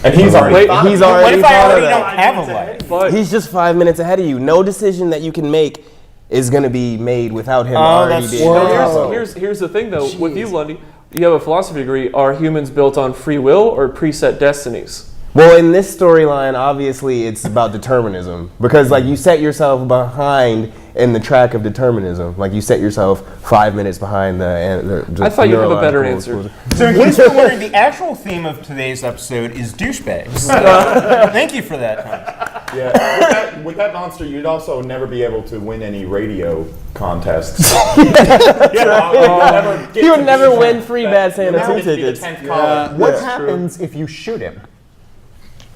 And he's already thought He's of it. What already if I thought of already that. don't have a life? But He's just 5 minutes ahead of you. No decision that you can make is going to be made without him already that's being. true. here's the thing though. With you, Lundy, you have a philosophy degree. Are humans built on free will or preset destinies? Well, in this storyline, obviously, it's about determinism because, like, you set yourself behind in the track of determinism. Like, you set yourself 5 minutes behind the I thought you'd have a better neurological answer. So in case you're wondering, the actual theme of today's episode is douchebags. Thank you for that, Tom. Yeah, with that monster, you'd also never be able to win any radio contests. He would never win free Bad Santa 2 tickets. What happens if you shoot him?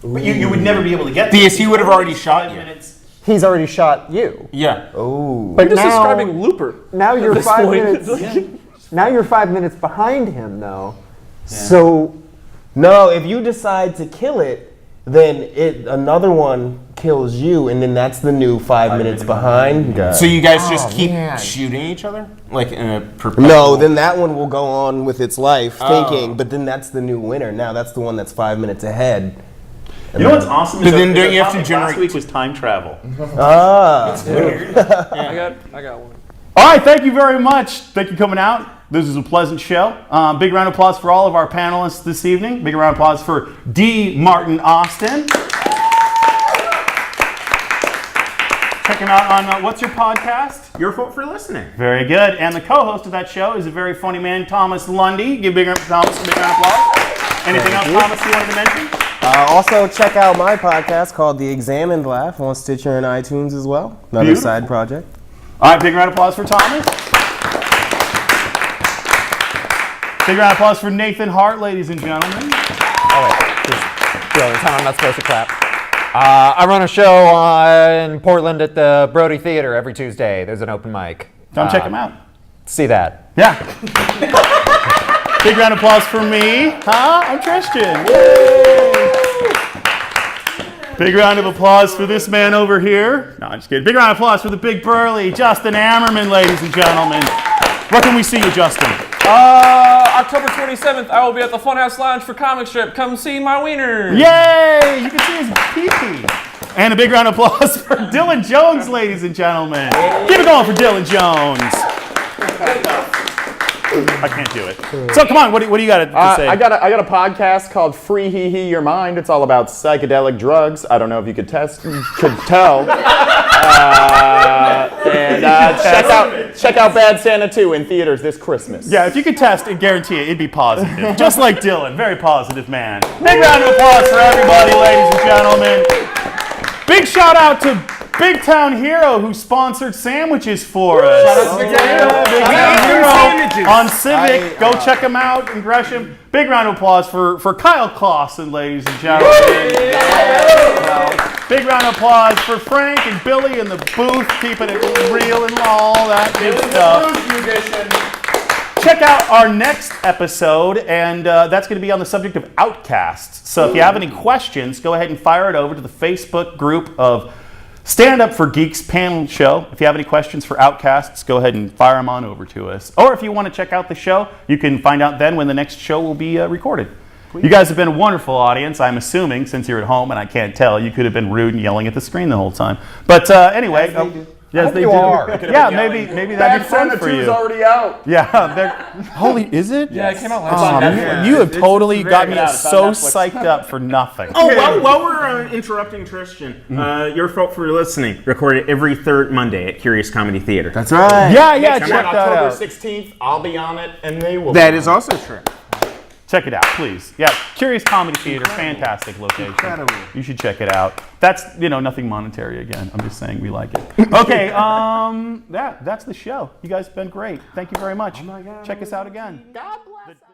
But you would never be able to get He would have already shot you. He's already shot you. Yeah. Oh. But You're just now, describing Looper. now you're this 5 point. minutes. Now you're 5 minutes behind him, though. So No, if you decide to kill it, then another one kills you, and then that's the new 5 minutes behind guy. So you guys just keep shooting each other? Like in a perpetual... No, then that one will go on with its life thinking, but then that's the new winner. Now that's the one that's 5 minutes ahead. You know what's awesome? But then don't you have to Last generate... week was time travel. Ah. I got one. All right, thank you very much. Thank you for coming out. This is a pleasant show. Big round of applause for all of our panelists this evening. Big round of applause for D. Martin Austin. Checking out on what's your podcast? Your fault for listening. Very good. And the co-host of that show is a very funny man, Thomas Lundy. Give Thomas a big round of applause. Anything else, Thomas, you wanted to mention? Also, check out my podcast called The Examined Laugh on Stitcher and iTunes as well. Another Beautiful. side project. All right, big round of applause for Thomas. Big round of applause for Nathan Hart, ladies and gentlemen. the time I'm not supposed to clap. I run a show in Portland at the Brody Theater every Tuesday. There's an open mic. Come check him out. See that. Yeah. Big round of applause for me. Huh? I'm Tristian. Yay! Big round of applause for this man over here. No, I'm just kidding. Big round of applause for the big burly Justin Ammerman, ladies and gentlemen. Where can we see you, Justin? October 27th, I will be at the Funhouse Lounge for Comic Strip. Come see my wiener. Yay! You can see his pee-pee. And a big round of applause for Dylan Jones, ladies and gentlemen. Keep it going for Dylan Jones. I can't do it. So come on, what do you got to say? I got a podcast called Free Hee Hee Your Mind. It's all about psychedelic drugs. I don't know if you could tell. Check out Bad Santa 2 in theaters this Christmas. Yeah, if you could test and guarantee it, it'd be positive. Just like Dylan, very positive man. Big round of applause for everybody, ladies and gentlemen. Big shout out to Big Town Hero who sponsored sandwiches for us. Shout out to Big Town Hero on Civic. Go check them out in Gresham. Big round of applause for Kyle Clausen, ladies and gentlemen. Big round of applause for Frank and Billy in the booth, keeping it real and all that good stuff. Check out our next episode, and that's going to be on the subject of outcasts. So if you have any questions, go ahead and fire it over to the Facebook group of Stand Up for Geeks panel show. If you have any questions for outcasts, go ahead and fire them on over to us. Or if you want to check out the show, you can find out then when the next show will be recorded. You guys have been a wonderful audience. I'm assuming, since you're at home and I can't tell, you could have been rude and yelling at the screen the whole time. But anyway, yes, they do. Yeah, maybe that'd be fun for you. already out. Yeah, holy, is it? Yeah, it came out last night. You have totally got me so psyched up for nothing. Oh, while we're interrupting Tristian, your fault for listening. Recorded every third Monday at Curious Comedy Theater. That's right. Yeah, check On that October out. 16th, I'll be on it, and they will. That is also true. Check it out, please. Yeah, Curious Comedy Theater, fantastic location. Incredible. You should check it out. That's, nothing monetary again. I'm just saying we like it. Okay, that's the show. You guys have been great. Thank you very much. Check us out again. God bless us.